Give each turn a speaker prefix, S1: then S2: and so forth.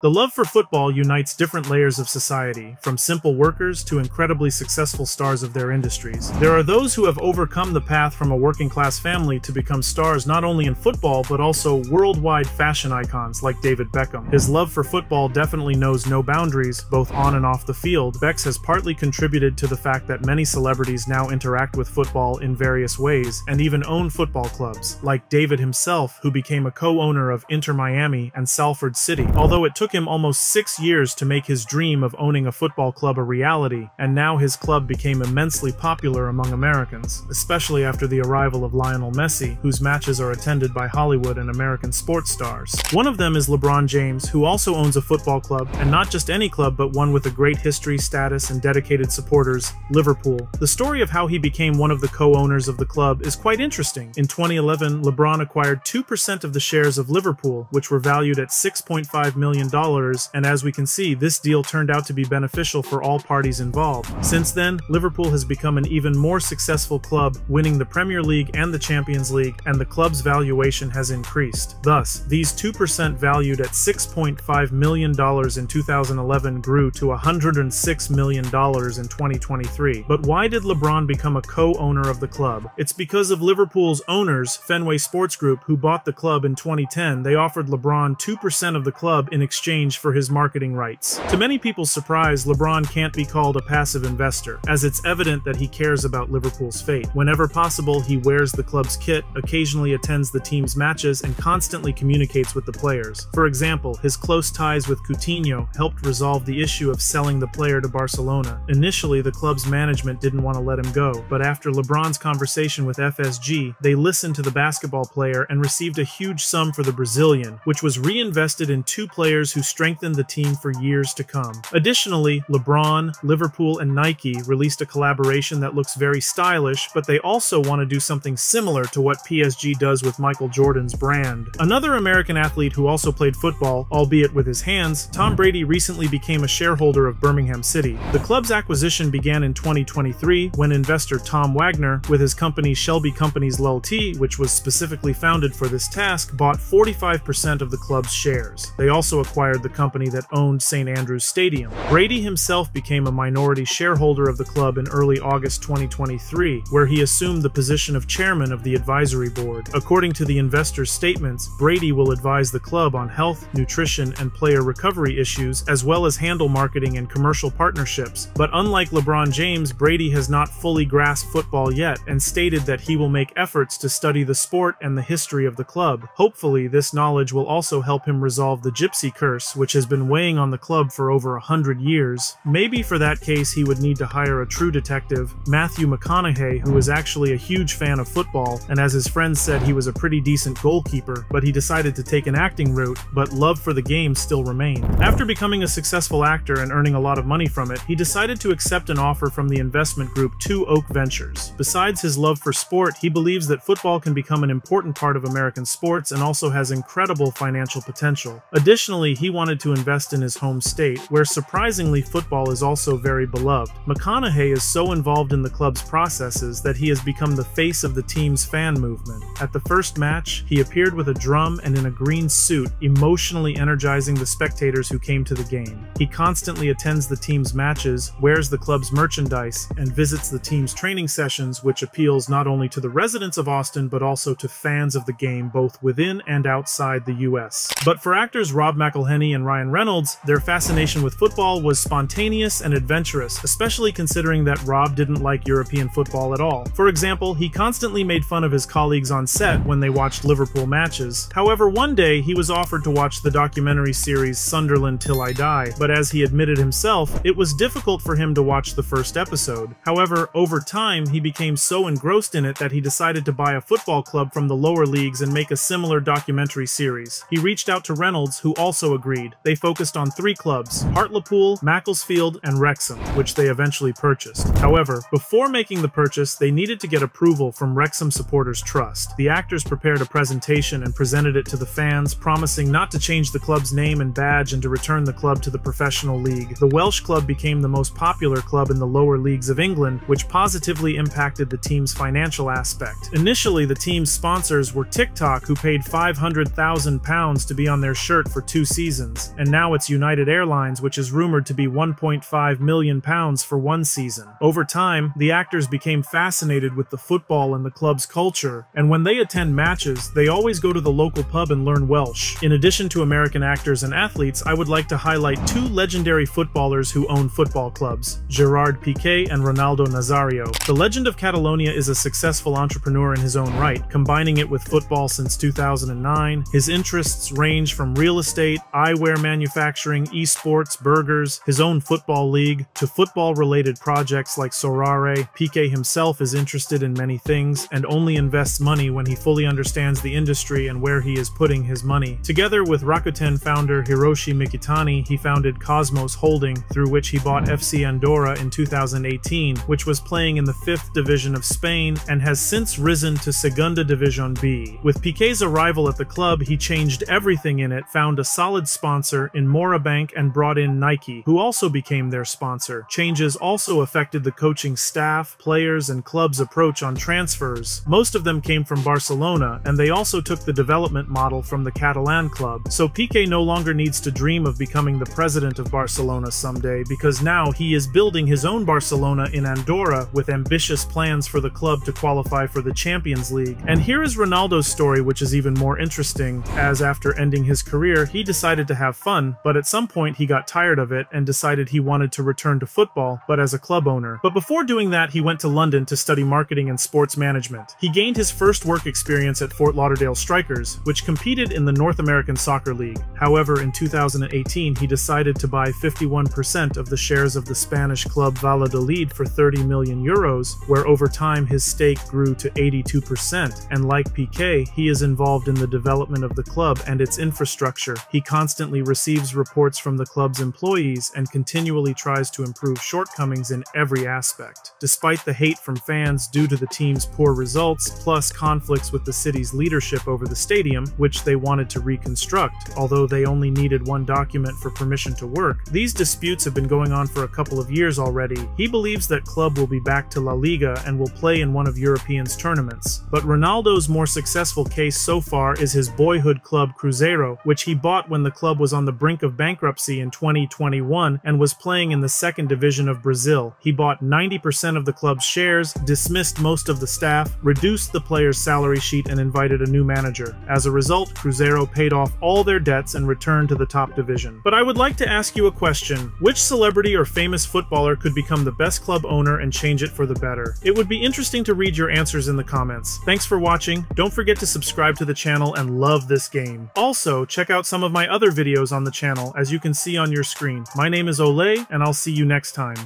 S1: The love for football unites different layers of society, from simple workers to incredibly successful stars of their industries. There are those who have overcome the path from a working-class family to become stars not only in football but also worldwide fashion icons like David Beckham. His love for football definitely knows no boundaries, both on and off the field. Becks has partly contributed to the fact that many celebrities now interact with football in various ways and even own football clubs, like David himself, who became a co-owner of Inter Miami and Salford City. Although it took him almost 6 years to make his dream of owning a football club a reality, and now his club became immensely popular among Americans, especially after the arrival of Lionel Messi, whose matches are attended by Hollywood and American sports stars. One of them is LeBron James, who also owns a football club, and not just any club but one with a great history, status, and dedicated supporters, Liverpool. The story of how he became one of the co-owners of the club is quite interesting. In 2011, LeBron acquired 2% of the shares of Liverpool, which were valued at $6.5 million, and as we can see, this deal turned out to be beneficial for all parties involved. Since then, Liverpool has become an even more successful club, winning the Premier League and the Champions League, and the club's valuation has increased. Thus, these 2% valued at $6.5 million in 2011 grew to $106 million in 2023. But why did LeBron become a co-owner of the club? It's because of Liverpool's owners, Fenway Sports Group, who bought the club in 2010. They offered LeBron 2% of the club in exchange for his marketing rights. To many people's surprise, LeBron can't be called a passive investor, as it's evident that he cares about Liverpool's fate. Whenever possible, he wears the club's kit, occasionally attends the team's matches, and constantly communicates with the players. For example, his close ties with Coutinho helped resolve the issue of selling the player to Barcelona. Initially, the club's management didn't want to let him go, but after LeBron's conversation with FSG, they listened to the basketball player and received a huge sum for the Brazilian, which was reinvested in two players who strengthened the team for years to come. Additionally, LeBron, Liverpool, and Nike released a collaboration that looks very stylish, but they also want to do something similar to what PSG does with Michael Jordan's brand. Another American athlete who also played football, albeit with his hands, Tom Brady recently became a shareholder of Birmingham City. The club's acquisition began in 2023 when investor Tom Wagner, with his company Shelby Companies LLC, which was specifically founded for this task, bought 45% of the club's shares. They also acquired the company that owned St. Andrew's Stadium. Brady himself became a minority shareholder of the club in early August 2023, where he assumed the position of chairman of the advisory board. According to the investor's statements, Brady will advise the club on health, nutrition, and player recovery issues, as well as handle marketing and commercial partnerships. But unlike LeBron James, Brady has not fully grasped football yet and stated that he will make efforts to study the sport and the history of the club. Hopefully, this knowledge will also help him resolve the gypsy curse, which has been weighing on the club for over 100 years. Maybe for that case he would need to hire a true detective, Matthew McConaughey, who is actually a huge fan of football, and as his friends said, he was a pretty decent goalkeeper, but he decided to take an acting route, but love for the game still remained. After becoming a successful actor and earning a lot of money from it, he decided to accept an offer from the investment group Two Oak Ventures. Besides his love for sport, he believes that football can become an important part of American sports and also has incredible financial potential. Additionally, he wanted to invest in his home state, where surprisingly football is also very beloved. McConaughey is so involved in the club's processes that he has become the face of the team's fan movement. At the first match, he appeared with a drum and in a green suit, emotionally energizing the spectators who came to the game. He constantly attends the team's matches, wears the club's merchandise, and visits the team's training sessions, which appeals not only to the residents of Austin but also to fans of the game both within and outside the US. But for actors Rob McElhenney and Ryan Reynolds, their fascination with football was spontaneous and adventurous, especially considering that Rob didn't like European football at all. For example, he constantly made fun of his colleagues on set when they watched Liverpool matches. However, one day he was offered to watch the documentary series Sunderland Till I Die, but as he admitted himself, it was difficult for him to watch the first episode. However, over time, he became so engrossed in it that he decided to buy a football club from the lower leagues and make a similar documentary series. He reached out to Reynolds, who also agreed. They focused on 3 clubs, Hartlepool, Macclesfield, and Wrexham, which they eventually purchased. However, before making the purchase, they needed to get approval from Wrexham Supporters Trust. The actors prepared a presentation and presented it to the fans, promising not to change the club's name and badge and to return the club to the professional league. The Welsh club became the most popular club in the lower leagues of England, which positively impacted the team's financial aspect. Initially, the team's sponsors were TikTok, who paid £500,000 to be on their shirt for 2 seasons. seasons, and now it's United Airlines, which is rumored to be £1.5 million for one season. Over time, the actors became fascinated with the football and the club's culture, and when they attend matches, they always go to the local pub and learn Welsh. In addition to American actors and athletes, I would like to highlight two legendary footballers who own football clubs, Gerard Piqué and Ronaldo Nazario. The legend of Catalonia is a successful entrepreneur in his own right, combining it with football since 2009. His interests range from real estate, eyewear manufacturing, esports, burgers, his own football league, to football-related projects like Sorare. Pique himself is interested in many things and only invests money when he fully understands the industry and where he is putting his money. Together with Rakuten founder Hiroshi Mikitani, he founded Cosmos Holding, through which he bought FC Andorra in 2018, which was playing in the 5th division of Spain and has since risen to Segunda División B. With Piqué's arrival at the club, he changed everything in it, found a solid sponsor in Mora Bank, and brought in Nike, who also became their sponsor. Changes also affected the coaching staff, players, and club's approach on transfers. Most of them came from Barcelona, and they also took the development model from the Catalan club. So Piqué no longer needs to dream of becoming the president of Barcelona someday, because now he is building his own Barcelona in Andorra with ambitious plans for the club to qualify for the Champions League. And here is Ronaldo's story, which is even more interesting, as after ending his career, he decided to have fun, but at some point he got tired of it and decided he wanted to return to football, but as a club owner. But before doing that, he went to London to study marketing and sports management. He gained his first work experience at Fort Lauderdale Strikers, which competed in the North American Soccer League. However, in 2018, he decided to buy 51% of the shares of the Spanish club Valladolid for €30 million, where over time his stake grew to 82%. And like Piqué, he is involved in the development of the club and its infrastructure. He constantly receives reports from the club's employees and continually tries to improve shortcomings in every aspect. Despite the hate from fans due to the team's poor results, plus conflicts with the city's leadership over the stadium, which they wanted to reconstruct, although they only needed one document for permission to work. These disputes have been going on for a couple of years already. He believes that club will be back to La Liga and will play in one of Europe's tournaments. But Ronaldo's more successful case so far is his boyhood club Cruzeiro, which he bought when the club was on the brink of bankruptcy in 2021 and was playing in the 2nd division of Brazil. He bought 90% of the club's shares, dismissed most of the staff, reduced the players' salary sheet, and invited a new manager. As a result, Cruzeiro paid off all their debts and returned to the top division. But I would like to ask you a question. Which celebrity or famous footballer could become the best club owner and change it for the better? It would be interesting to read your answers in the comments. Thanks for watching. Don't forget to subscribe to the channel and love this game. Also, check out some of my other videos on the channel, as you can see on your screen. My name is Ole, and I'll see you next time.